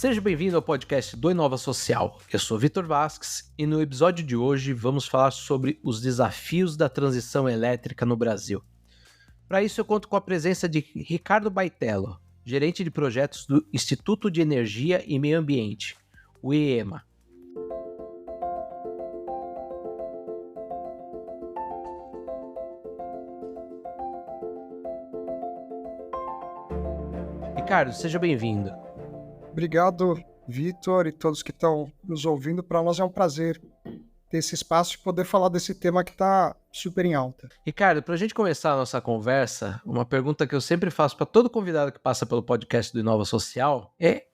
Seja bem-vindo ao podcast do Inova Social. Eu sou Vitor Vasques e no episódio de hoje vamos falar sobre os desafios da transição elétrica no Brasil. Para isso eu conto com a presença de Ricardo Baitello, gerente de projetos do Instituto de Energia e Meio Ambiente, o IEMA. Ricardo, seja bem-vindo. Obrigado, Vitor, e todos que estão nos ouvindo. Para nós é um prazer ter esse espaço e poder falar desse tema que está super em alta. Ricardo, para a gente começar a nossa conversa, uma pergunta que eu sempre faço para todo convidado que passa pelo podcast do Inova Social é: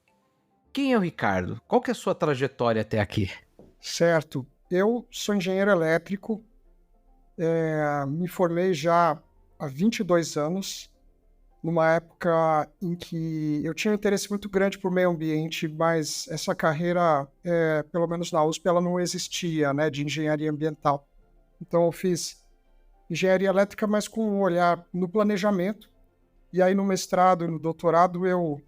quem é o Ricardo? Qual que é a sua trajetória até aqui? Certo. Eu sou engenheiro elétrico, me formei já há 22 anos, numa época em que eu tinha um interesse muito grande por meio ambiente, mas essa carreira, pelo menos na USP, ela não existia, né, de engenharia ambiental. Então eu fiz engenharia elétrica, mas com um olhar no planejamento. E aí no mestrado e no doutorado eu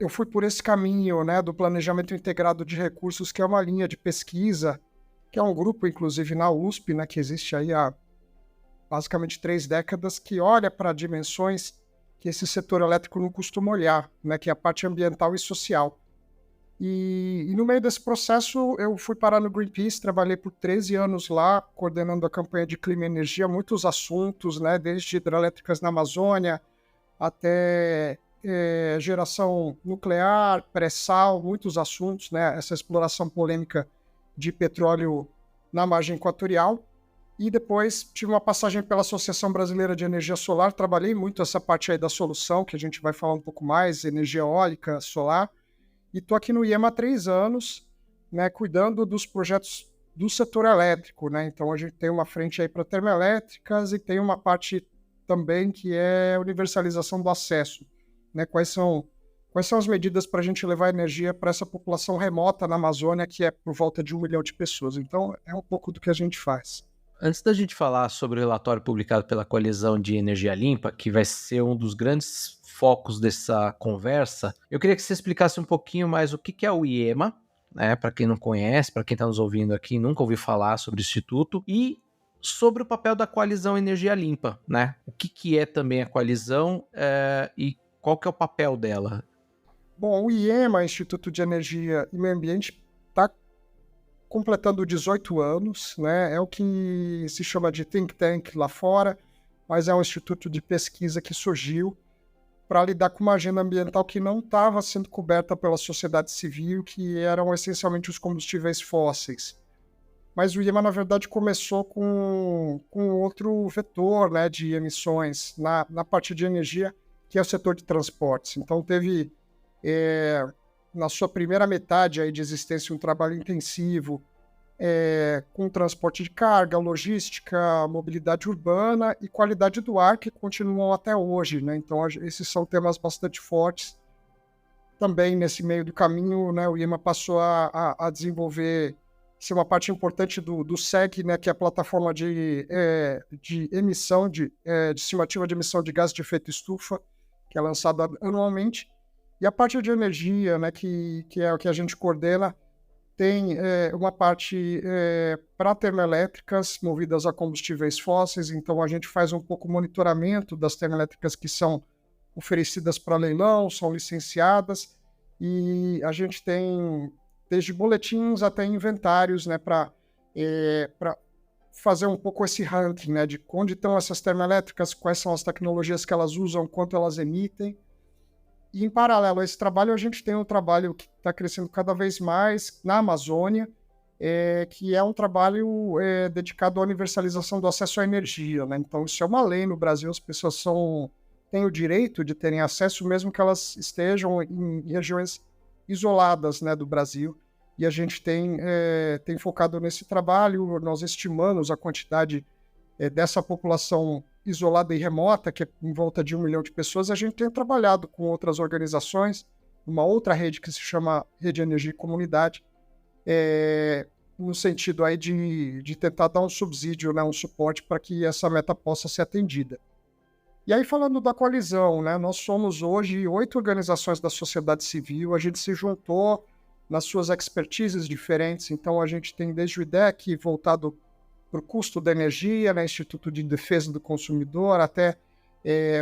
fui por esse caminho, né, do planejamento integrado de recursos, que é uma linha de pesquisa, que é um grupo, inclusive, na USP, né, que existe aí há basicamente 3 décadas, que olha para dimensões que esse setor elétrico não costuma olhar, né, que é a parte ambiental e social. E no meio desse processo eu fui parar no Greenpeace, trabalhei por 13 anos lá, coordenando a campanha de clima e energia, muitos assuntos, né, desde hidrelétricas na Amazônia até geração nuclear, pré-sal, muitos assuntos, né, essa exploração polêmica de petróleo na margem equatorial. E depois tive uma passagem pela Associação Brasileira de Energia Solar, trabalhei muito essa parte aí da solução, que a gente vai falar um pouco mais, energia eólica, solar, e estou aqui no IEMA há 3 anos, né, cuidando dos projetos do setor elétrico, né? Então a gente tem uma frente aí para termoelétricas e tem uma parte também que é universalização do acesso, né? Quais são as medidas para a gente levar energia para essa população remota na Amazônia, que é por volta de 1 milhão de pessoas. Então é um pouco do que a gente faz. Antes da gente falar sobre o relatório publicado pela Coalizão de Energia Limpa, que vai ser um dos grandes focos dessa conversa, eu queria que você explicasse um pouquinho mais o que é o IEMA, né, para quem não conhece, para quem está nos ouvindo aqui, nunca ouviu falar sobre o Instituto, e sobre o papel da Coalizão Energia Limpa, né? O que é também a coalizão e qual que é o papel dela? Bom, o IEMA, Instituto de Energia e Meio Ambiente, está completando 18 anos, né? É o que se chama de think tank lá fora, mas é um instituto de pesquisa que surgiu para lidar com uma agenda ambiental que não estava sendo coberta pela sociedade civil, que eram essencialmente os combustíveis fósseis. Mas o IEMA, na verdade, começou com outro vetor, né, de emissões na parte de energia, que é o setor de transportes. Então teve, na sua primeira metade aí de existência, um trabalho intensivo com transporte de carga, logística, mobilidade urbana e qualidade do ar, que continuam até hoje, né? Então esses são temas bastante fortes. Também nesse meio do caminho, né, o IEMA passou a desenvolver, ser uma parte importante do SEG, né, que é a plataforma de emissão, de estimativa de emissão de gases de efeito estufa, que é lançada anualmente. E a parte de energia, né, que é o que a gente coordena, tem uma parte para termoelétricas movidas a combustíveis fósseis, então a gente faz um pouco o monitoramento das termoelétricas que são oferecidas para leilão, são licenciadas, e a gente tem desde boletins até inventários, né, para fazer um pouco esse ranking, né, de onde estão essas termoelétricas, quais são as tecnologias que elas usam, quanto elas emitem. E, em paralelo a esse trabalho, a gente tem um trabalho que está crescendo cada vez mais na Amazônia, que é um trabalho dedicado à universalização do acesso à energia, né? Então, isso é uma lei no Brasil, as pessoas têm o direito de terem acesso, mesmo que elas estejam em regiões isoladas, né, do Brasil. E a gente tem focado nesse trabalho, nós estimamos a quantidade dessa população isolada e remota, que é em volta de 1 milhão de pessoas. A gente tem trabalhado com outras organizações, uma outra rede que se chama Rede Energia e Comunidade, no sentido aí de tentar dar um subsídio, né, um suporte para que essa meta possa ser atendida. E aí, falando da coalizão, né, nós somos hoje 8 organizações da sociedade civil, a gente se juntou nas suas expertises diferentes, então a gente tem desde o IDEC, voltado para o custo da energia, né, Instituto de Defesa do Consumidor, até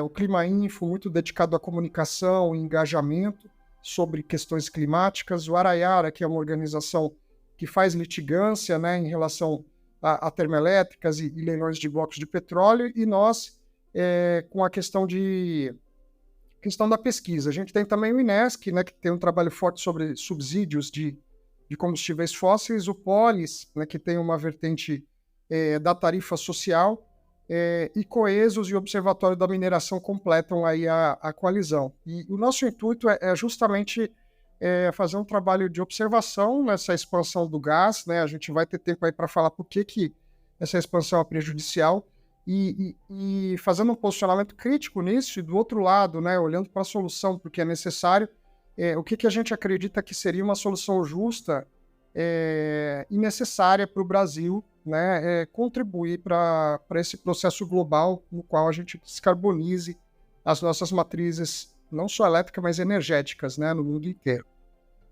o Clima Info, muito dedicado à comunicação e engajamento sobre questões climáticas, o Araiara, que é uma organização que faz litigância, né, em relação a termoelétricas e leilões de blocos de petróleo, e nós com a questão da pesquisa. A gente tem também o INESC, né, que tem um trabalho forte sobre subsídios de combustíveis fósseis, o Polis, né, que tem uma vertente da tarifa social, e Coesos e o Observatório da Mineração completam aí a coalizão. E o nosso intuito é justamente fazer um trabalho de observação nessa expansão do gás, né? A gente vai ter tempo aí para falar por que essa expansão é prejudicial, e fazendo um posicionamento crítico nisso, e do outro lado, né, olhando para a solução, porque é necessário, o que a gente acredita que seria uma solução justa e necessária para o Brasil, né, contribuir para esse processo global no qual a gente descarbonize as nossas matrizes, não só elétricas, mas energéticas, né, no mundo inteiro.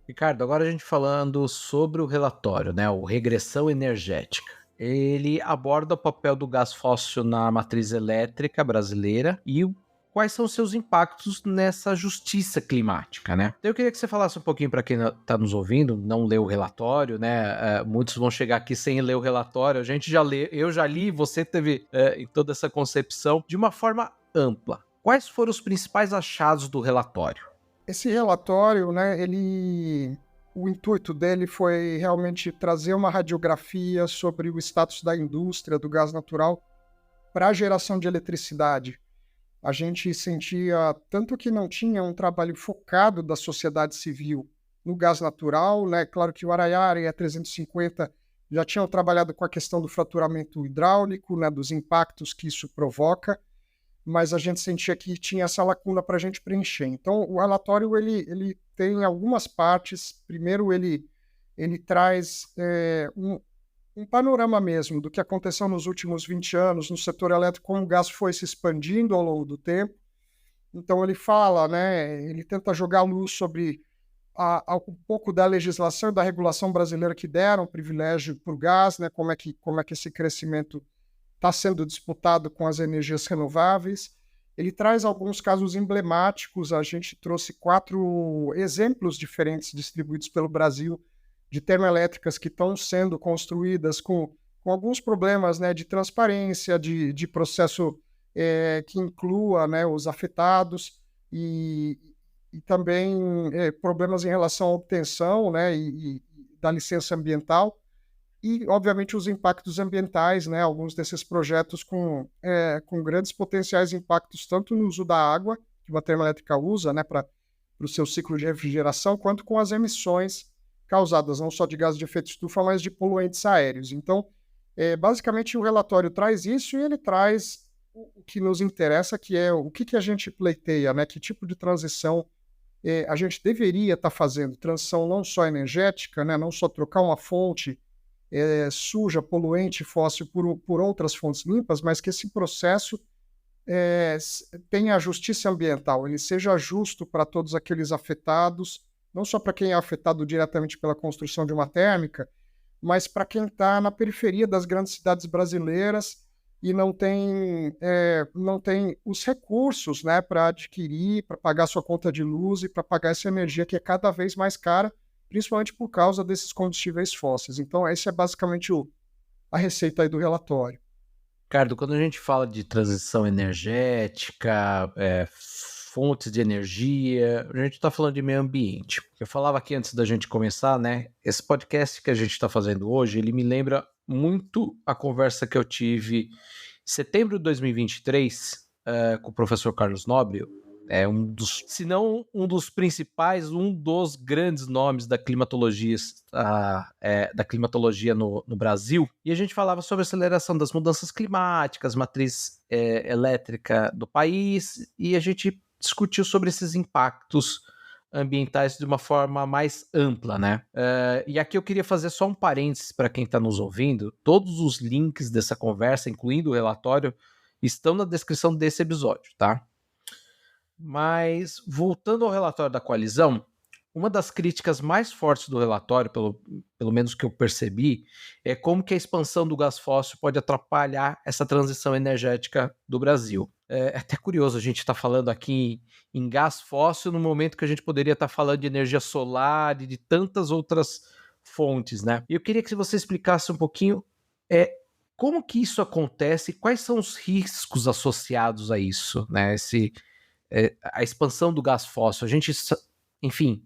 Ricardo, agora a gente falando sobre o relatório, né, o Regressão Energética. Ele aborda o papel do gás fóssil na matriz elétrica brasileira e quais são os seus impactos nessa justiça climática, né? Então eu queria que você falasse um pouquinho para quem está nos ouvindo, não leu o relatório, né? Muitos vão chegar aqui sem ler o relatório, a gente já lê, eu já li, você teve em toda essa concepção de uma forma ampla. Quais foram os principais achados do relatório? Esse relatório, né, o intuito dele foi realmente trazer uma radiografia sobre o status da indústria do gás natural para a geração de eletricidade. A gente sentia tanto que não tinha um trabalho focado da sociedade civil no gás natural, né? Claro que o Araiara e a 350 já tinham trabalhado com a questão do fraturamento hidráulico, né, dos impactos que isso provoca, mas a gente sentia que tinha essa lacuna para a gente preencher. Então, o relatório ele tem algumas partes. Primeiro, ele traz um panorama mesmo do que aconteceu nos últimos 20 anos no setor elétrico, como o gás foi se expandindo ao longo do tempo. Então, ele fala, né, ele tenta jogar luz sobre um pouco da legislação e da regulação brasileira que deram privilégio para o gás, né, como é que esse crescimento está sendo disputado com as energias renováveis. Ele traz alguns casos emblemáticos, a gente trouxe 4 exemplos diferentes distribuídos pelo Brasil de termoelétricas que estão sendo construídas com alguns problemas, né, de transparência, de processo que inclua, né, os afetados, e também problemas em relação à obtenção, né, e da licença ambiental. E, obviamente, os impactos ambientais, né? Alguns desses projetos com grandes potenciais impactos, tanto no uso da água, que uma termoelétrica usa, né, para o seu ciclo de refrigeração, quanto com as emissões causadas não só de gases de efeito estufa, mas de poluentes aéreos. Então, basicamente, o relatório traz isso, e ele traz o que nos interessa, que é o que a gente pleiteia, né? Que tipo de transição a gente deveria estar fazendo. Transição não só energética, né? Não só trocar uma fonte suja, poluente, fóssil por outras fontes limpas, mas que esse processo tenha a justiça ambiental, ele seja justo para todos aqueles afetados, não só para quem é afetado diretamente pela construção de uma térmica, mas para quem está na periferia das grandes cidades brasileiras e não tem os recursos, né, para adquirir, para pagar sua conta de luz e para pagar essa energia que é cada vez mais cara, principalmente por causa desses combustíveis fósseis. Então, essa é basicamente a receita aí do relatório. Ricardo, quando a gente fala de transição energética, fontes de energia, a gente está falando de meio ambiente. Eu falava aqui antes da gente começar, né? Esse podcast que a gente está fazendo hoje, ele me lembra muito a conversa que eu tive em setembro de 2023 com o professor Carlos Nobre, um dos, se não um dos principais, um dos grandes nomes da climatologia, da climatologia no Brasil. E a gente falava sobre a aceleração das mudanças climáticas, matriz elétrica do país, e a gente discutiu sobre esses impactos ambientais de uma forma mais ampla, né? E aqui eu queria fazer só um parênteses para quem está nos ouvindo. Todos os links dessa conversa, incluindo o relatório, estão na descrição desse episódio, tá? Mas, voltando ao relatório da coalizão, uma das críticas mais fortes do relatório, pelo menos que eu percebi, é como que a expansão do gás fóssil pode atrapalhar essa transição energética do Brasil. É até curioso a gente estar falando aqui em gás fóssil no momento que a gente poderia estar falando de energia solar e de tantas outras fontes, né? E eu queria que você explicasse um pouquinho como que isso acontece, quais são os riscos associados a isso, né? A expansão do gás fóssil. A gente, enfim,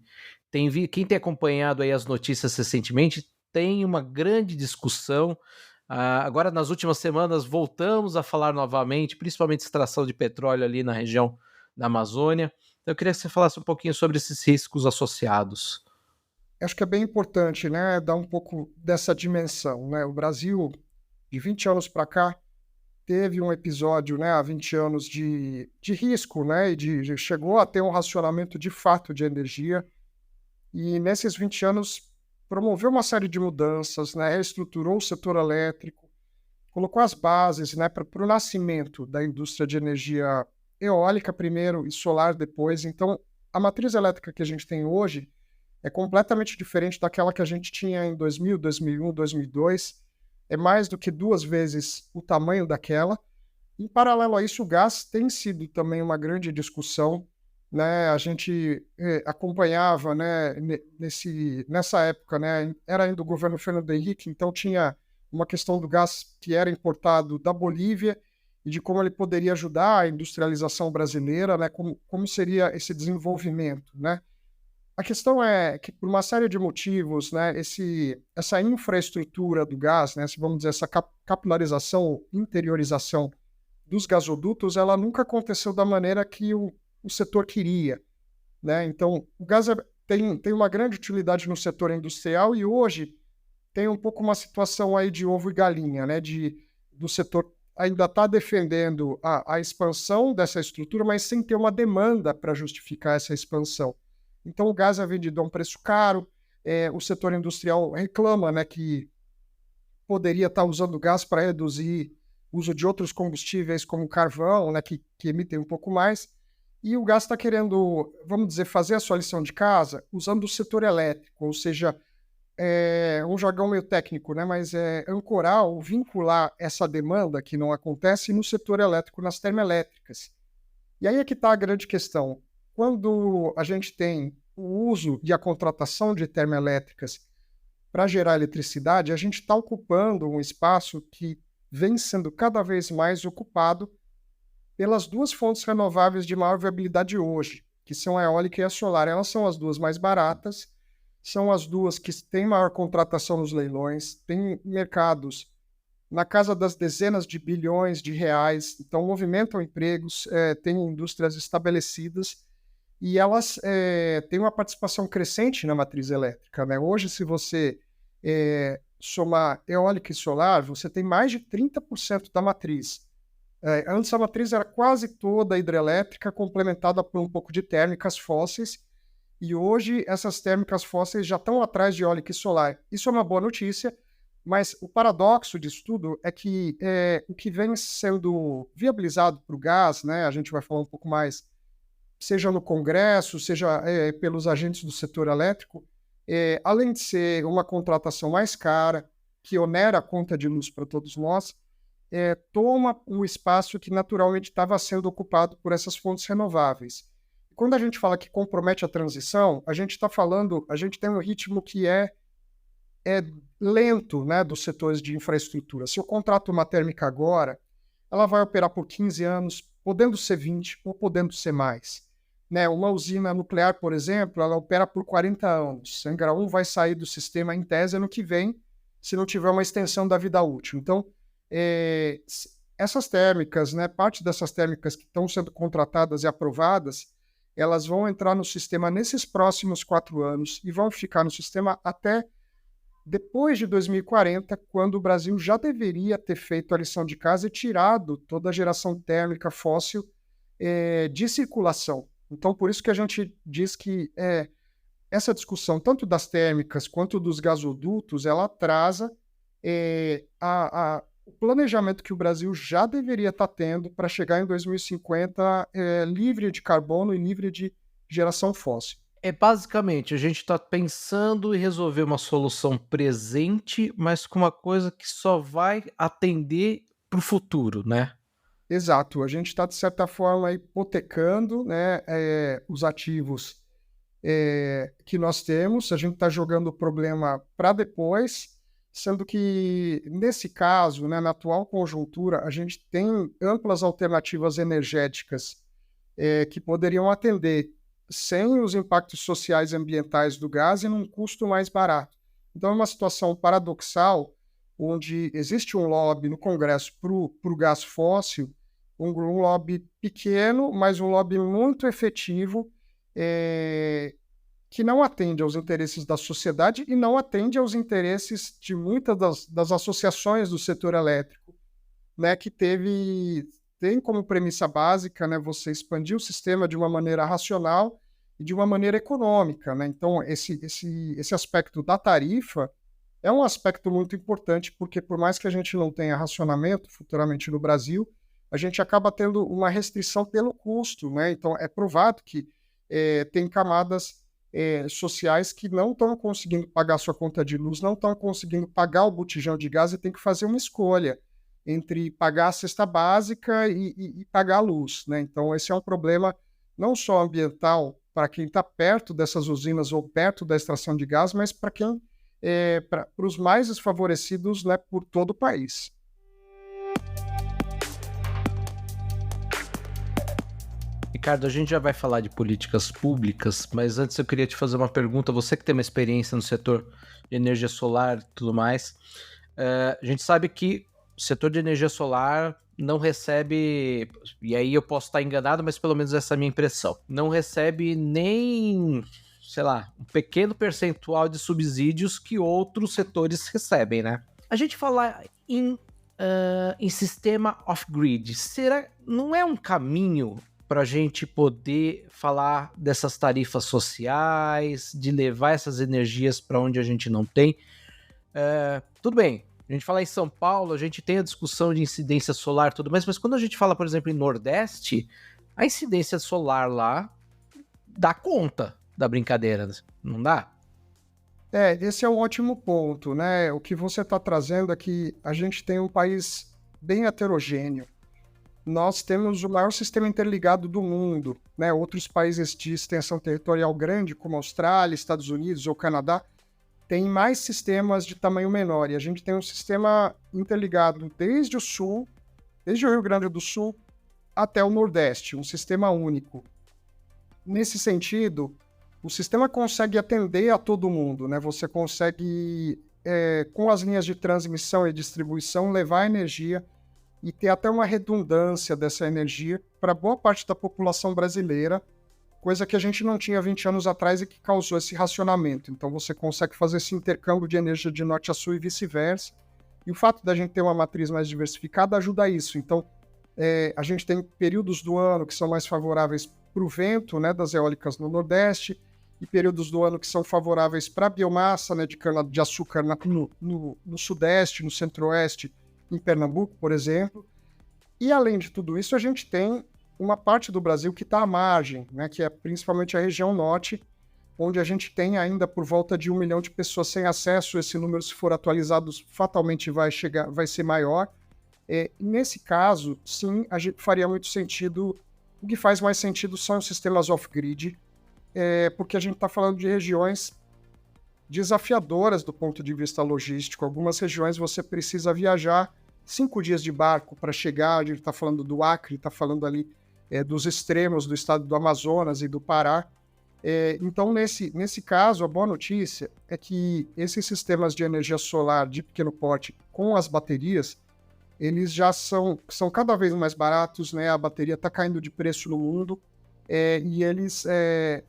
quem tem acompanhado aí as notícias recentemente tem uma grande discussão. Agora, nas últimas semanas, voltamos a falar novamente, principalmente extração de petróleo ali na região da Amazônia. Então, eu queria que você falasse um pouquinho sobre esses riscos associados. Acho que é bem importante, né, dar um pouco dessa dimensão, né? O Brasil, de 20 anos para cá, teve um episódio, né, há 20 anos de risco, né, e chegou a ter um racionamento de fato de energia, e nesses 20 anos promoveu uma série de mudanças, né, reestruturou o setor elétrico, colocou as bases, né, para o nascimento da indústria de energia eólica primeiro e solar depois. Então, a matriz elétrica que a gente tem hoje é completamente diferente daquela que a gente tinha em 2000, 2001, 2002, é mais do que 2 vezes o tamanho daquela. Em paralelo a isso, o gás tem sido também uma grande discussão, né? A gente acompanhava, né, nessa época, né, era ainda o governo Fernando Henrique, então tinha uma questão do gás que era importado da Bolívia e de como ele poderia ajudar a industrialização brasileira, né, como seria esse desenvolvimento, né? A questão é que, por uma série de motivos, né, essa infraestrutura do gás, né, vamos dizer, essa capilarização, interiorização dos gasodutos, ela nunca aconteceu da maneira que o setor queria, né? Então, o gás tem uma grande utilidade no setor industrial e hoje tem um pouco uma situação aí de ovo e galinha, né? Do setor ainda está defendendo a expansão dessa estrutura, mas sem ter uma demanda para justificar essa expansão. Então, o gás é vendido a um preço caro, o setor industrial reclama, né, que poderia estar usando gás para reduzir o uso de outros combustíveis, como carvão, né, que emitem um pouco mais, e o gás está querendo, vamos dizer, fazer a sua lição de casa usando o setor elétrico, ou seja, um jargão meio técnico, né, mas ancorar ou vincular essa demanda que não acontece no setor elétrico, nas termoelétricas. E aí é que está a grande questão. Quando a gente tem o uso e a contratação de termoelétricas para gerar eletricidade, a gente está ocupando um espaço que vem sendo cada vez mais ocupado pelas duas fontes renováveis de maior viabilidade hoje, que são a eólica e a solar. Elas são as duas mais baratas, são as duas que têm maior contratação nos leilões, têm mercados na casa das dezenas de bilhões de reais, então movimentam empregos, têm indústrias estabelecidas, e elas têm uma participação crescente na matriz elétrica, né? Hoje, se você somar eólica e solar, você tem mais de 30% da matriz. Antes a matriz era quase toda hidrelétrica, complementada por um pouco de térmicas fósseis, e hoje essas térmicas fósseis já estão atrás de eólica e solar. Isso é uma boa notícia, mas o paradoxo disso tudo é que o que vem sendo viabilizado para o gás, né, a gente vai falar um pouco mais, seja no Congresso, seja pelos agentes do setor elétrico, além de ser uma contratação mais cara, que onera a conta de luz para todos nós, toma um espaço que naturalmente estava sendo ocupado por essas fontes renováveis. Quando a gente fala que compromete a transição, a gente tem um ritmo que é lento, né, dos setores de infraestrutura. Se eu contrato uma térmica agora, ela vai operar por 15 anos, podendo ser 20 ou podendo ser mais. Né, uma usina nuclear, por exemplo, ela opera por 40 anos. Angra 1 vai sair do sistema em tese ano que vem, se não tiver uma extensão da vida útil. Então, essas térmicas, né, parte dessas térmicas que estão sendo contratadas e aprovadas, elas vão entrar no sistema nesses próximos 4 anos e vão ficar no sistema até depois de 2040, quando o Brasil já deveria ter feito a lição de casa e tirado toda a geração térmica fóssil de circulação. Então, por isso que a gente diz que essa discussão, tanto das térmicas quanto dos gasodutos, ela atrasa o planejamento que o Brasil já deveria estar tendo para chegar em 2050 livre de carbono e livre de geração fóssil. Basicamente, a gente está pensando em resolver uma solução presente, mas com uma coisa que só vai atender para o futuro, né? Exato, a gente está, de certa forma, hipotecando, né, os ativos que nós temos, a gente está jogando o problema para depois, sendo que, nesse caso, né, na atual conjuntura, a gente tem amplas alternativas energéticas que poderiam atender sem os impactos sociais e ambientais do gás e num custo mais barato. Então, é uma situação paradoxal, onde existe um lobby no Congresso para o gás fóssil, um lobby pequeno, mas um lobby muito efetivo, que não atende aos interesses da sociedade e não atende aos interesses de muitas das associações do setor elétrico, né, que tem como premissa básica, né, você expandir o sistema de uma maneira racional e de uma maneira econômica, né? Então, esse aspecto da tarifa é um aspecto muito importante, porque por mais que a gente não tenha racionamento futuramente no Brasil, a gente acaba tendo uma restrição pelo custo, né? Então, é provado que tem camadas sociais que não estão conseguindo pagar sua conta de luz, não estão conseguindo pagar o botijão de gás e tem que fazer uma escolha entre pagar a cesta básica e pagar a luz, né? Então, esse é um problema não só ambiental para quem está perto dessas usinas ou perto da extração de gás, mas para para os mais desfavorecidos, né, por todo o país. Ricardo, a gente já vai falar de políticas públicas, mas antes eu queria te fazer uma pergunta. Você que tem uma experiência no setor de energia solar e tudo mais, a gente sabe que o setor de energia solar não recebe, e aí eu posso estar enganado, mas pelo menos essa é a minha impressão, não recebe nem, sei lá, um pequeno percentual de subsídios que outros setores recebem, né? A gente falar em sistema off-grid, não é um caminho para a gente poder falar dessas tarifas sociais, de levar essas energias para onde a gente não tem? Tudo bem, a gente fala em São Paulo, a gente tem a discussão de incidência solar e tudo mais, mas quando a gente fala, por exemplo, em Nordeste, a incidência solar lá dá conta da brincadeira, não dá? Esse é um ótimo ponto, né? O que você está trazendo é que a gente tem um país bem heterogêneo. Nós temos o maior sistema interligado do mundo, né? Outros países de extensão territorial grande, como Austrália, Estados Unidos ou Canadá, têm mais sistemas de tamanho menor. E a gente tem um sistema interligado desde o sul, desde o Rio Grande do Sul até o Nordeste, um sistema único. Nesse sentido, o sistema consegue atender a todo mundo, né? Você consegue, com as linhas de transmissão e distribuição, levar energia e ter até uma redundância dessa energia para boa parte da população brasileira, coisa que a gente não tinha 20 anos atrás e que causou esse racionamento. Então você consegue fazer esse intercâmbio de energia de norte a sul e vice-versa. E o fato da gente ter uma matriz mais diversificada ajuda a isso. Então, a gente tem períodos do ano que são mais favoráveis para o vento, né, das eólicas no Nordeste, e períodos do ano que são favoráveis para a biomassa, né, de cana-de-açúcar no Sudeste, no Centro-Oeste, em Pernambuco, por exemplo. E, além de tudo isso, a gente tem uma parte do Brasil que está à margem, né, que é principalmente a região norte, onde a gente tem ainda por volta de 1 milhão de pessoas sem acesso. Esse número, se for atualizado, fatalmente vai ser maior. Nesse caso, sim, a gente faria muito sentido. O que faz mais sentido são os sistemas off-grid, porque a gente está falando de regiões desafiadoras do ponto de vista logístico. Algumas regiões você precisa viajar 5 dias de barco para chegar. A gente está falando do Acre, está falando ali dos extremos do estado do Amazonas e do Pará. Então, nesse caso, a boa notícia é que esses sistemas de energia solar de pequeno porte com as baterias, eles já são cada vez mais baratos, né? A bateria está caindo de preço no mundo, e eles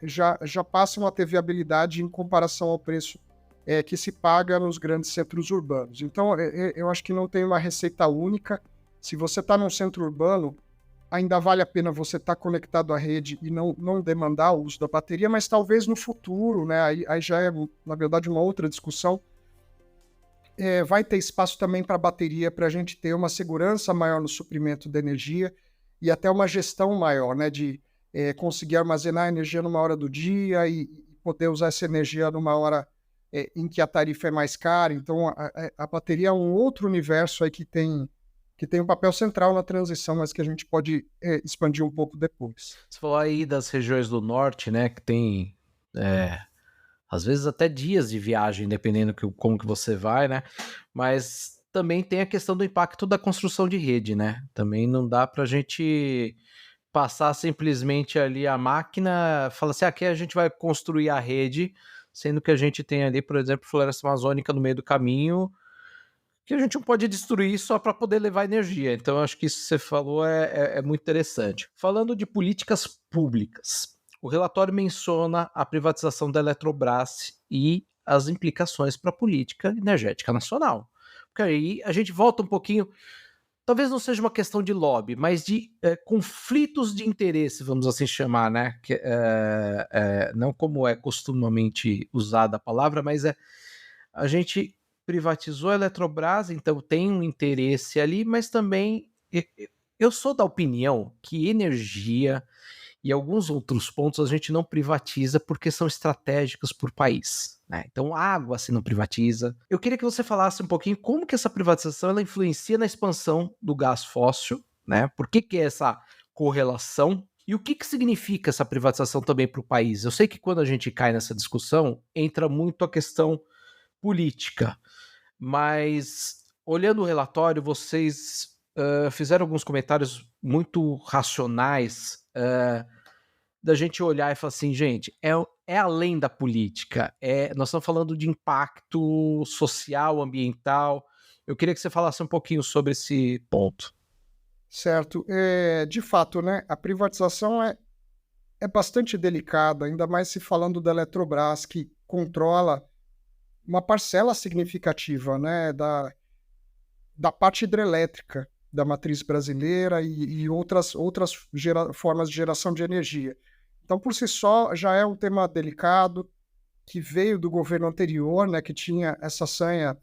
já passam a ter viabilidade em comparação ao preço que se paga nos grandes centros urbanos. Então, eu acho que não tem uma receita única. Se você está num centro urbano, ainda vale a pena você estar conectado à rede e não demandar o uso da bateria, mas talvez no futuro, né? Aí já é, na verdade, uma outra discussão. vai ter espaço também para bateria, para a gente ter uma segurança maior no suprimento da energia e até uma gestão maior, né, de conseguir armazenar energia numa hora do dia e poder usar essa energia numa hora em que a tarifa é mais cara. Então, a bateria é um outro universo aí que tem um papel central na transição, mas que a gente pode expandir um pouco depois. Você falou aí das regiões do norte, né, que tem às vezes até dias de viagem, dependendo como que você vai, né? Mas também tem a questão do impacto da construção de rede, né? Também não dá para a gente passar simplesmente ali a máquina, falar assim, aqui a gente vai construir a rede, sendo que a gente tem ali, por exemplo, floresta amazônica no meio do caminho, que a gente não pode destruir só para poder levar energia. Então, acho que isso que você falou é muito interessante. Falando de políticas públicas, o relatório menciona a privatização da Eletrobras e as implicações para a política energética nacional. Porque aí a gente volta um pouquinho, talvez não seja uma questão de lobby, mas de conflitos de interesse, vamos assim chamar, né? Não como é costumamente usada a palavra, mas a gente privatizou a Eletrobras, então tem um interesse ali, mas também eu sou da opinião que energia e alguns outros pontos a gente não privatiza porque são estratégicos por país, né? Então água se não privatiza. Eu queria que você falasse um pouquinho como que essa privatização ela influencia na expansão do gás fóssil, né? Por que é essa correlação? E o que significa essa privatização também para o país? Eu sei que quando a gente cai nessa discussão, entra muito a questão política, mas olhando o relatório, vocês fizeram alguns comentários muito racionais da gente olhar e falar assim, gente, é além da política, nós estamos falando de impacto social, ambiental. Eu queria que você falasse um pouquinho sobre esse ponto. Certo. De fato, né, a privatização é bastante delicada, ainda mais se falando da Eletrobras, que controla uma parcela significativa, né, da parte hidrelétrica da matriz brasileira e outras formas de geração de energia. Então, por si só, já é um tema delicado que veio do governo anterior, né, que tinha essa sanha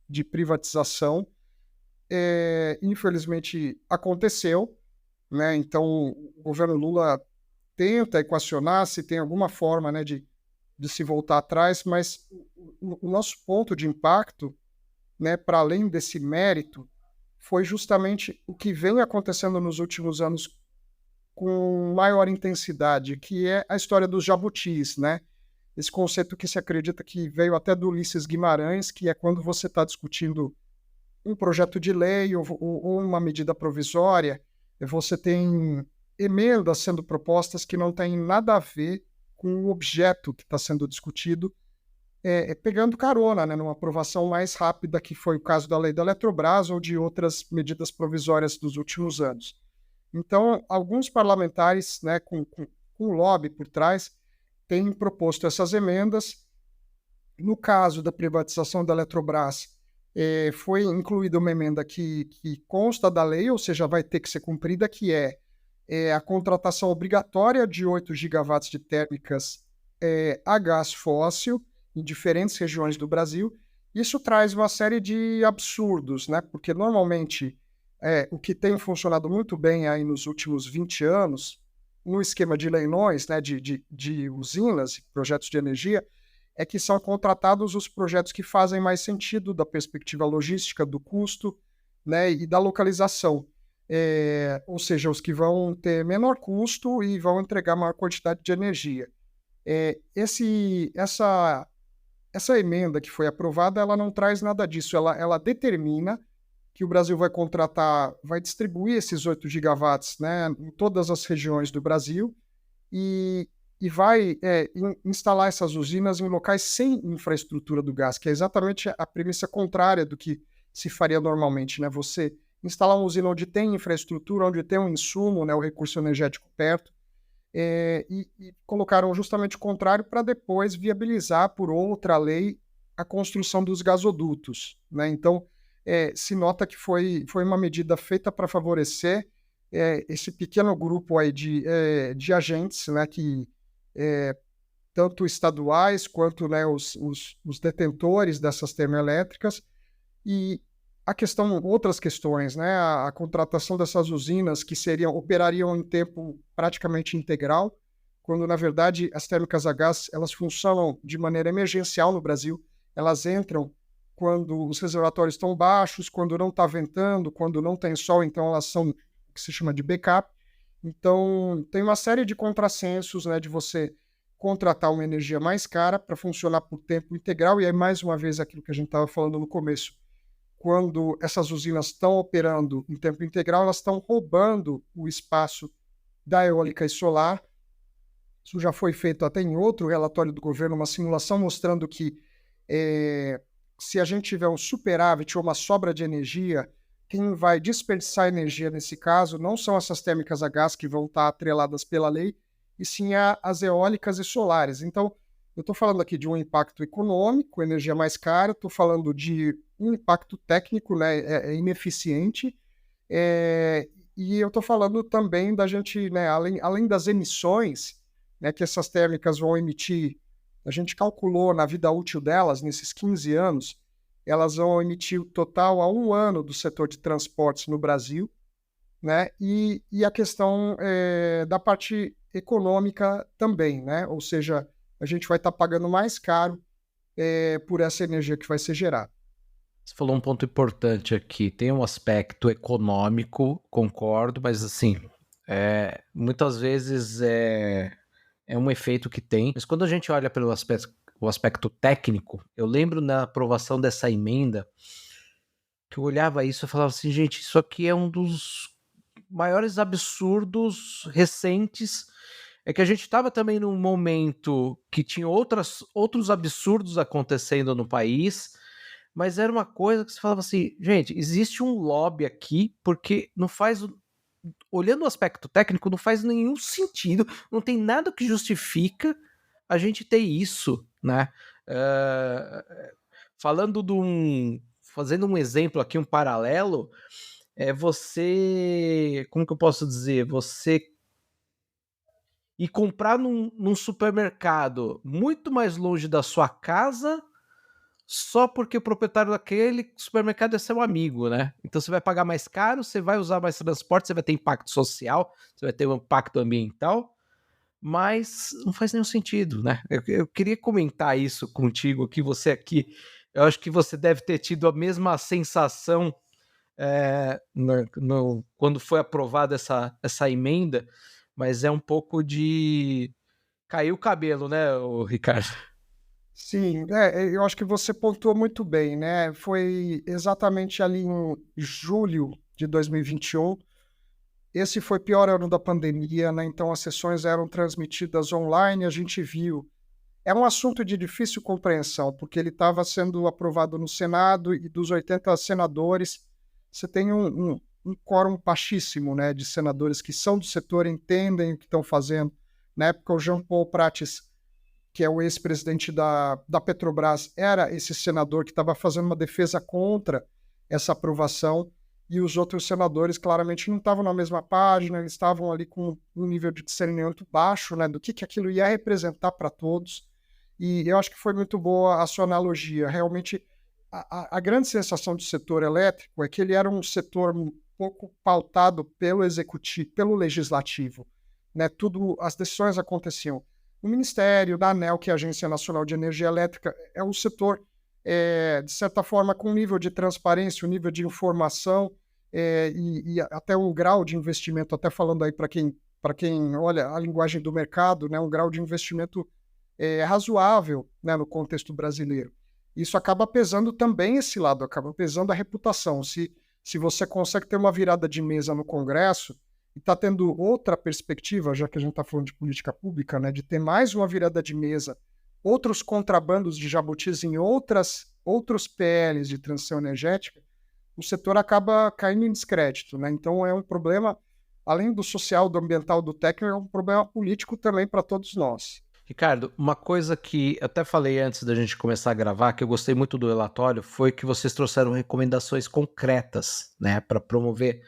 de privatização. Infelizmente, aconteceu, né? Então, o governo Lula tenta equacionar se tem alguma forma, né, de se voltar atrás, mas o nosso ponto de impacto, né, para além desse mérito, foi justamente o que vem acontecendo nos últimos anos com maior intensidade, que é a história dos jabutis, né? Esse conceito que se acredita que veio até do Ulisses Guimarães, que é quando você está discutindo um projeto de lei ou uma medida provisória, você tem emendas sendo propostas que não têm nada a ver com o objeto que está sendo discutido, pegando carona, né, numa aprovação mais rápida, que foi o caso da lei da Eletrobras ou de outras medidas provisórias dos últimos anos. Então, alguns parlamentares, né, com lobby por trás, têm proposto essas emendas. No caso da privatização da Eletrobras, foi incluída uma emenda que consta da lei, ou seja, vai ter que ser cumprida, que é a contratação obrigatória de 8 gigawatts de térmicas a gás fóssil em diferentes regiões do Brasil. Isso traz uma série de absurdos, né? Porque normalmente o que tem funcionado muito bem aí nos últimos 20 anos, no esquema de leilões, né, de usinas, projetos de energia, é que são contratados os projetos que fazem mais sentido da perspectiva logística, do custo, né, e da localização. Ou seja, os que vão ter menor custo e vão entregar maior quantidade de energia. Essa emenda que foi aprovada, ela não traz nada disso, ela determina que o Brasil vai distribuir esses 8 gigawatts, né, em todas as regiões do Brasil e vai instalar essas usinas em locais sem infraestrutura do gás, que é exatamente a premissa contrária do que se faria normalmente, né? Você instalar uma usina onde tem infraestrutura, onde tem um insumo, né, o recurso energético perto, e colocaram justamente o contrário para depois viabilizar por outra lei a construção dos gasodutos, né? Então, se nota que foi uma medida feita para favorecer esse pequeno grupo aí de agentes, né, que tanto estaduais quanto, né, os detentores dessas termoelétricas, E outras questões, né? A contratação dessas usinas que operariam em tempo praticamente integral, quando na verdade as térmicas a gás elas funcionam de maneira emergencial no Brasil. Elas entram quando os reservatórios estão baixos, quando não está ventando, quando não tem sol, então elas são o que se chama de backup. Então tem uma série de contrassensos, né, de você contratar uma energia mais cara para funcionar por tempo integral, e aí mais uma vez aquilo que a gente estava falando no começo. Quando essas usinas estão operando em tempo integral, elas estão roubando o espaço da eólica e solar. Isso já foi feito até em outro relatório do governo, uma simulação mostrando que se a gente tiver um superávit ou uma sobra de energia, quem vai desperdiçar energia nesse caso não são essas térmicas a gás que vão estar atreladas pela lei, e sim as eólicas e solares. Então, eu estou falando aqui de um impacto econômico, energia mais cara, estou falando de um impacto técnico, né, é ineficiente, e eu estou falando também da gente, né, além das emissões, né, que essas térmicas vão emitir, a gente calculou na vida útil delas, nesses 15 anos, elas vão emitir o total a 1 ano do setor de transportes no Brasil, né, e a questão da parte econômica também, né, ou seja, a gente vai estar pagando mais caro por essa energia que vai ser gerada. Você falou um ponto importante aqui. Tem um aspecto econômico, concordo, mas assim, muitas vezes é um efeito que tem. Mas quando a gente olha pelo aspecto técnico, eu lembro na aprovação dessa emenda que eu olhava isso e falava assim, gente, isso aqui é um dos maiores absurdos recentes. É que a gente estava também num momento que tinha outros absurdos acontecendo no país, mas era uma coisa que você falava assim, gente, existe um lobby aqui, porque não faz, olhando o aspecto técnico, não faz nenhum sentido, não tem nada que justifica a gente ter isso, né? Fazendo um exemplo aqui, um paralelo, como que eu posso dizer, você ir comprar num supermercado muito mais longe da sua casa só porque o proprietário daquele supermercado é seu amigo, né? Então você vai pagar mais caro, você vai usar mais transporte, você vai ter impacto social, você vai ter um impacto ambiental, mas não faz nenhum sentido, né? Eu queria comentar isso contigo, que você aqui, eu acho que você deve ter tido a mesma sensação quando foi aprovada essa emenda, mas é um pouco de cair o cabelo, né, Ricardo? Sim, eu acho que você pontuou muito bem, né? Foi exatamente ali em julho de 2021. Esse foi o pior ano da pandemia, né? Então as sessões eram transmitidas online, a gente viu. É um assunto de difícil compreensão, porque ele estava sendo aprovado no Senado e dos 80 senadores, você tem um quórum baixíssimo, né, de senadores que são do setor, entendem o que estão fazendo. Na época, o Jean Paul Prates, que é o ex-presidente da Petrobras, era esse senador que estava fazendo uma defesa contra essa aprovação, e os outros senadores claramente não estavam na mesma página, eles estavam ali com um nível de discernimento baixo, né, do que aquilo ia representar para todos, e eu acho que foi muito boa a sua analogia. Realmente, a grande sensação do setor elétrico é que ele era um setor um pouco pautado pelo executivo, pelo legislativo, né, as decisões aconteciam no Ministério, da ANEEL, que é a Agência Nacional de Energia Elétrica, é um setor, de certa forma, com um nível de transparência, um nível de informação e até um grau de investimento, até falando aí para quem olha a linguagem do mercado, né, um grau de investimento razoável, né, no contexto brasileiro. Isso acaba pesando também esse lado, acaba pesando a reputação. Se você consegue ter uma virada de mesa no Congresso, e está tendo outra perspectiva, já que a gente está falando de política pública, né, de ter mais uma virada de mesa, outros contrabandos de jabutis em outros PLs de transição energética, o setor acaba caindo em descrédito, né? Então é um problema, além do social, do ambiental, do técnico, é um problema político também para todos nós. Ricardo, uma coisa que eu até falei antes da gente começar a gravar, que eu gostei muito do relatório, foi que vocês trouxeram recomendações concretas, né, para promover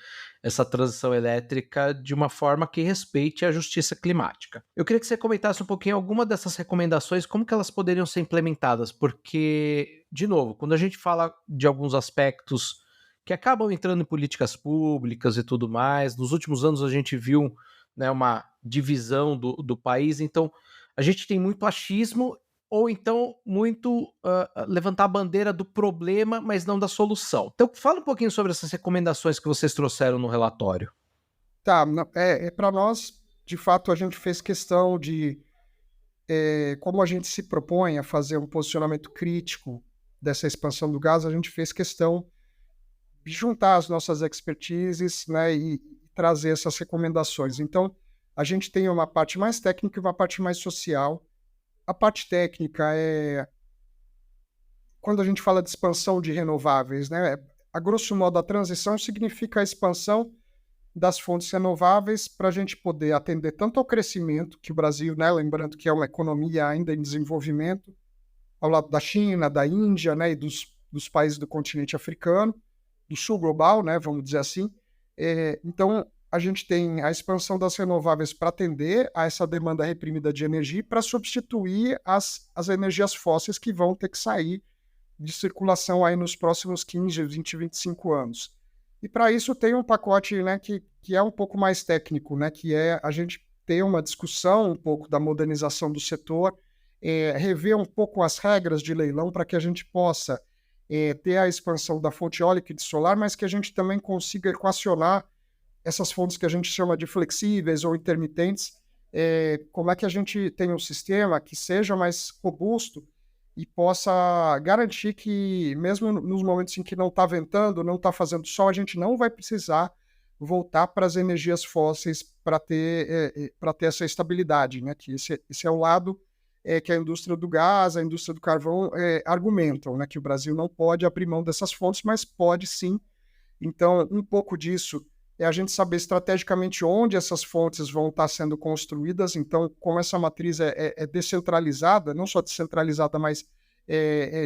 essa transição elétrica de uma forma que respeite a justiça climática. Eu queria que você comentasse um pouquinho alguma dessas recomendações, como que elas poderiam ser implementadas, porque, de novo, quando a gente fala de alguns aspectos que acabam entrando em políticas públicas e tudo mais, nos últimos anos a gente viu, né, uma divisão do país, então a gente tem muito achismo ou então muito levantar a bandeira do problema, mas não da solução. Então, fala um pouquinho sobre essas recomendações que vocês trouxeram no relatório. Tá, para nós, de fato, a gente fez questão de, como a gente se propõe a fazer um posicionamento crítico dessa expansão do gás, a gente fez questão de juntar as nossas expertises, né, e trazer essas recomendações. Então, a gente tem uma parte mais técnica e uma parte mais social. A parte técnica é quando a gente fala de expansão de renováveis, né? A grosso modo, a transição significa a expansão das fontes renováveis para a gente poder atender tanto ao crescimento, que o Brasil, né, lembrando que é uma economia ainda em desenvolvimento, ao lado da China, da Índia, né, e dos países do continente africano, do sul global, né, vamos dizer assim. Então, a gente tem a expansão das renováveis para atender a essa demanda reprimida de energia, para substituir as energias fósseis que vão ter que sair de circulação aí nos próximos 15, 20, 25 anos. E para isso tem um pacote, né, que é um pouco mais técnico, né, que é a gente ter uma discussão um pouco da modernização do setor, rever um pouco as regras de leilão para que a gente possa ter a expansão da fonte eólica e de solar, mas que a gente também consiga equacionar essas fontes que a gente chama de flexíveis ou intermitentes, como é que a gente tem um sistema que seja mais robusto e possa garantir que, mesmo nos momentos em que não está ventando, não está fazendo sol, a gente não vai precisar voltar para as energias fósseis para ter essa estabilidade, né? Que esse é o lado que a indústria do gás, a indústria do carvão argumentam, né? Que o Brasil não pode abrir mão dessas fontes, mas pode sim. Então, um pouco disso é a gente saber estrategicamente onde essas fontes vão estar sendo construídas. Então, como essa matriz é descentralizada, não só descentralizada, mas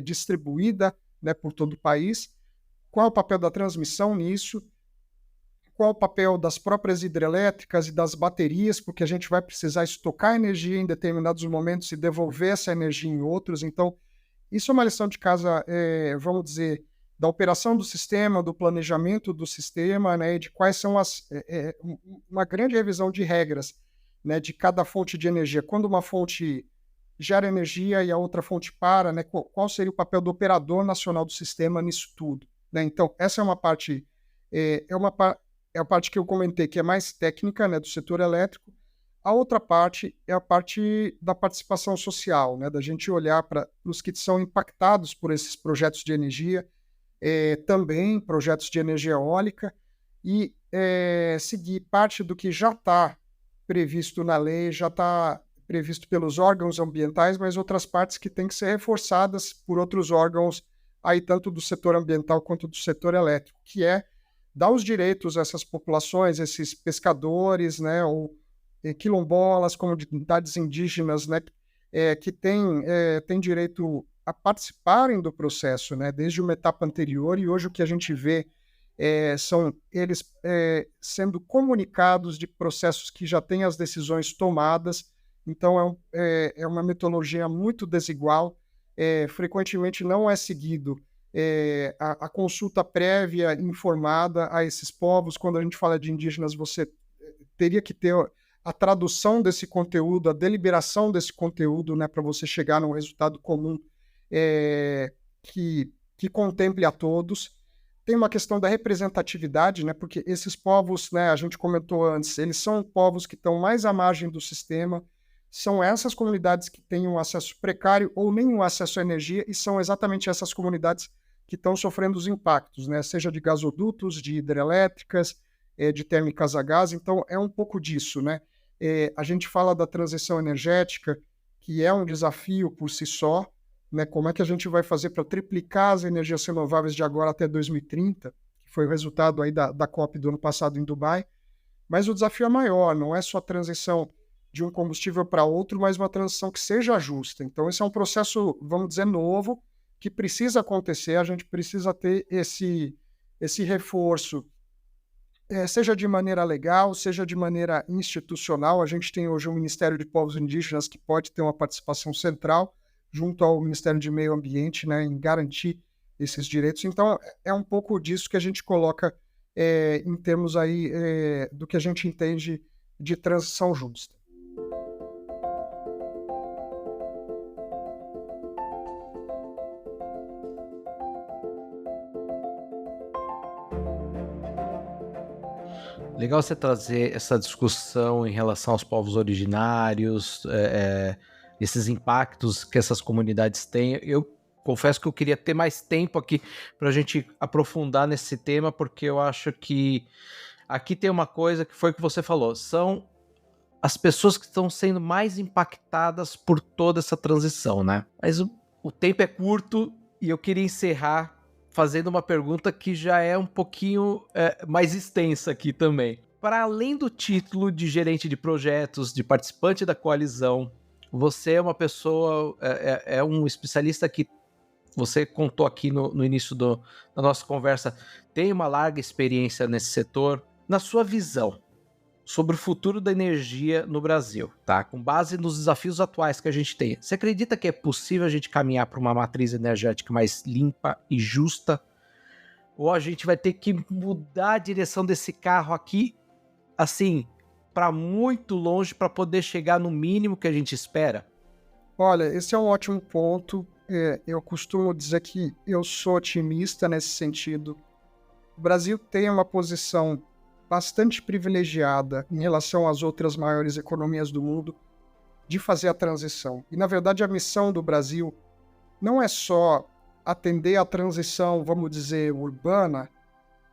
distribuída, né, por todo o país, qual é o papel da transmissão nisso? Qual é o papel das próprias hidrelétricas e das baterias, porque a gente vai precisar estocar energia em determinados momentos e devolver essa energia em outros. Então, isso é uma lição de casa, vamos dizer, da operação do sistema, do planejamento do sistema, né, de quais são uma grande revisão de regras, né, de cada fonte de energia. Quando uma fonte gera energia e a outra fonte para, né, qual seria o papel do operador nacional do sistema nisso tudo, né? Então, essa é uma parte, é a parte que eu comentei, que é mais técnica, né, do setor elétrico. A outra parte é a parte da participação social, né, da gente olhar para os que são impactados por esses projetos de energia, também projetos de energia eólica, e seguir parte do que já está previsto na lei, já está previsto pelos órgãos ambientais, mas outras partes que têm que ser reforçadas por outros órgãos, aí tanto do setor ambiental quanto do setor elétrico, que é dar os direitos a essas populações, esses pescadores, né, ou quilombolas, comunidades indígenas, né, que têm direito a participarem do processo, né, desde uma etapa anterior, e hoje o que a gente vê são eles sendo comunicados de processos que já têm as decisões tomadas. Então é uma metodologia muito desigual, frequentemente não é seguido a consulta prévia informada a esses povos. Quando a gente fala de indígenas, você teria que ter a tradução desse conteúdo, a deliberação desse conteúdo, né, para você chegar num resultado comum que contemple a todos. Tem uma questão da representatividade, né, porque esses povos, né, a gente comentou antes, eles são povos que estão mais à margem do sistema, são essas comunidades que têm um acesso precário ou nenhum acesso à energia, e são exatamente essas comunidades que estão sofrendo os impactos, né, seja de gasodutos, de hidrelétricas, de térmicas a gás. Então, é um pouco disso, né? A gente fala da transição energética, que é um desafio por si só, né? Como é que a gente vai fazer para triplicar as energias renováveis de agora até 2030, que foi o resultado aí da COP do ano passado em Dubai. Mas o desafio é maior, não é só a transição de um combustível para outro, mas uma transição que seja justa. Então, esse é um processo, vamos dizer, novo, que precisa acontecer. A gente precisa ter esse reforço seja de maneira legal, seja de maneira institucional. A gente tem hoje o Ministério de Povos Indígenas que pode ter uma participação central junto ao Ministério de Meio Ambiente, né, em garantir esses direitos. Então, é um pouco disso que a gente coloca em termos aí do que a gente entende de transição justa. Legal você trazer essa discussão em relação aos povos originários, esses impactos que essas comunidades têm. Eu confesso que eu queria ter mais tempo aqui para a gente aprofundar nesse tema, porque eu acho que aqui tem uma coisa que foi o que você falou, são as pessoas que estão sendo mais impactadas por toda essa transição, né? Mas o tempo é curto e eu queria encerrar fazendo uma pergunta que já é um pouquinho mais extensa aqui também. Para além do título de gerente de projetos, de participante da coalizão, você é uma pessoa, é um especialista que você contou aqui no início da nossa conversa, tem uma larga experiência nesse setor. Na sua visão sobre o futuro da energia no Brasil, tá? Com base nos desafios atuais que a gente tem, você acredita que é possível a gente caminhar para uma matriz energética mais limpa e justa? Ou a gente vai ter que mudar a direção desse carro aqui, assim, para muito longe para poder chegar no mínimo que a gente espera? Olha, esse é um ótimo ponto. Eu costumo dizer que eu sou otimista nesse sentido. O Brasil tem uma posição bastante privilegiada em relação às outras maiores economias do mundo de fazer a transição. E, na verdade, a missão do Brasil não é só atender a transição, vamos dizer, urbana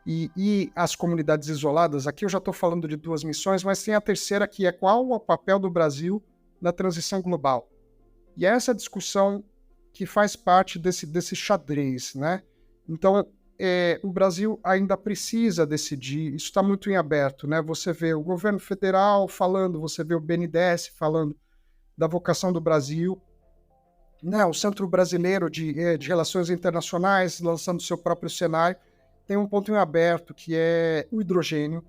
e as comunidades isoladas. Aqui eu já estou falando de duas missões, mas tem a terceira, que é qual o papel do Brasil na transição global. E é essa discussão que faz parte desse xadrez, né? Então, o Brasil ainda precisa decidir, isso está muito em aberto, né? Você vê o governo federal falando, você vê o BNDES falando da vocação do Brasil, né? O Centro Brasileiro de Relações Internacionais lançando seu próprio cenário. Tem um ponto em aberto, que é o hidrogênio,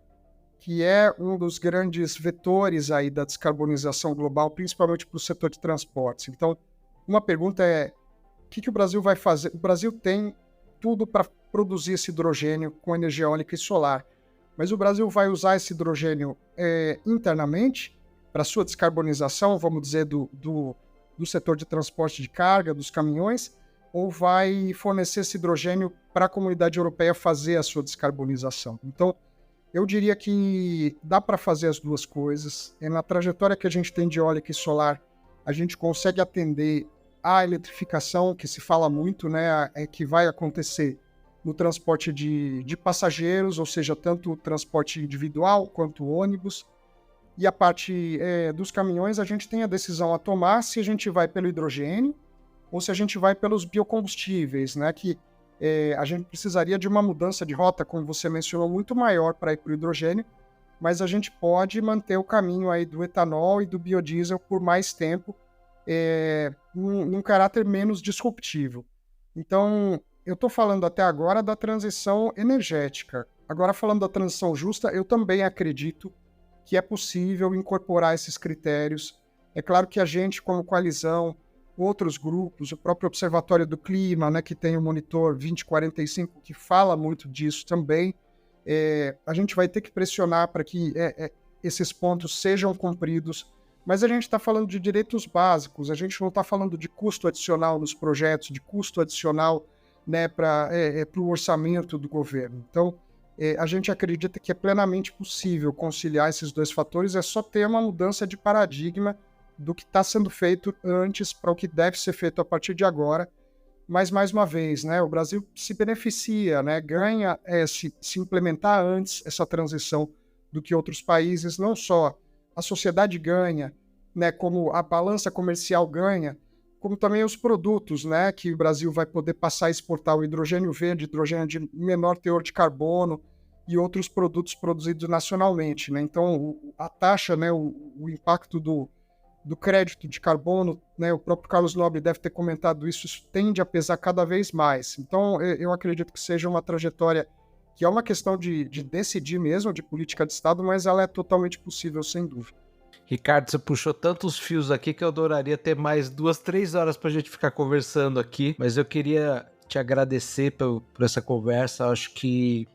que é um dos grandes vetores aí da descarbonização global, principalmente para o setor de transportes. Então, uma pergunta é, o que o Brasil vai fazer? O Brasil tem tudo para produzir esse hidrogênio com energia eólica e solar, mas o Brasil vai usar esse hidrogênio internamente para sua descarbonização, vamos dizer, do setor de transporte de carga, dos caminhões, ou vai fornecer esse hidrogênio para a comunidade europeia fazer a sua descarbonização? Então, eu diria que dá para fazer as duas coisas. Na trajetória que a gente tem de eólica e solar, a gente consegue atender a eletrificação, que se fala muito, né, que vai acontecer no transporte de passageiros, ou seja, tanto o transporte individual quanto o ônibus. E a parte dos caminhões, a gente tem a decisão a tomar se a gente vai pelo hidrogênio ou se a gente vai pelos biocombustíveis, né, que a gente precisaria de uma mudança de rota, como você mencionou, muito maior para ir para o hidrogênio, mas a gente pode manter o caminho aí do etanol e do biodiesel por mais tempo, num caráter menos disruptivo. Então, eu estou falando até agora da transição energética. Agora, falando da transição justa, eu também acredito que é possível incorporar esses critérios. É claro que a gente, como coalizão, outros grupos, o próprio Observatório do Clima, né, que tem o Monitor 2045, que fala muito disso também, a gente vai ter que pressionar para que esses pontos sejam cumpridos, mas a gente está falando de direitos básicos, a gente não está falando de custo adicional nos projetos, de custo adicional, né, para o orçamento do governo. Então, a gente acredita que é plenamente possível conciliar esses dois fatores, é só ter uma mudança de paradigma do que está sendo feito antes para o que deve ser feito a partir de agora. Mas, mais uma vez, né, o Brasil se beneficia, né, ganha se implementar antes essa transição do que outros países. Não só a sociedade ganha, né, como a balança comercial ganha, como também os produtos, né, que o Brasil vai poder passar a exportar o hidrogênio verde, hidrogênio de menor teor de carbono e outros produtos produzidos nacionalmente, né? Então, a taxa, né, o impacto do crédito de carbono, né, o próprio Carlos Nobre deve ter comentado isso tende a pesar cada vez mais. Então, eu acredito que seja uma trajetória que é uma questão de decidir mesmo, de política de Estado, mas ela é totalmente possível, sem dúvida. Ricardo, você puxou tantos fios aqui que eu adoraria ter mais 2, 3 horas para a gente ficar conversando aqui, mas eu queria te agradecer por essa conversa. Acho que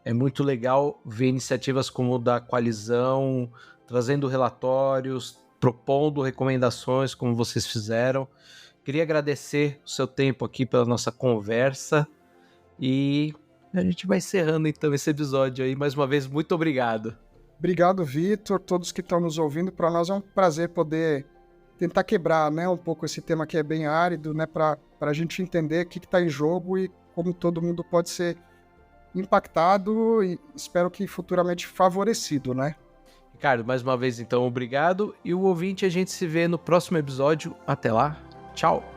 é muito legal ver iniciativas como o da Coalizão, trazendo relatórios, propondo recomendações, como vocês fizeram. Queria agradecer o seu tempo aqui pela nossa conversa e a gente vai encerrando então esse episódio aí. Mais uma vez, muito obrigado. Obrigado, Vitor, todos que estão nos ouvindo. Para nós é um prazer poder tentar quebrar, né, um pouco esse tema que é bem árido, né, para a gente entender o que está em jogo e como todo mundo pode ser impactado e espero que futuramente favorecido, né? Ricardo, mais uma vez então, obrigado. E o ouvinte, a gente se vê no próximo episódio. Até lá, tchau!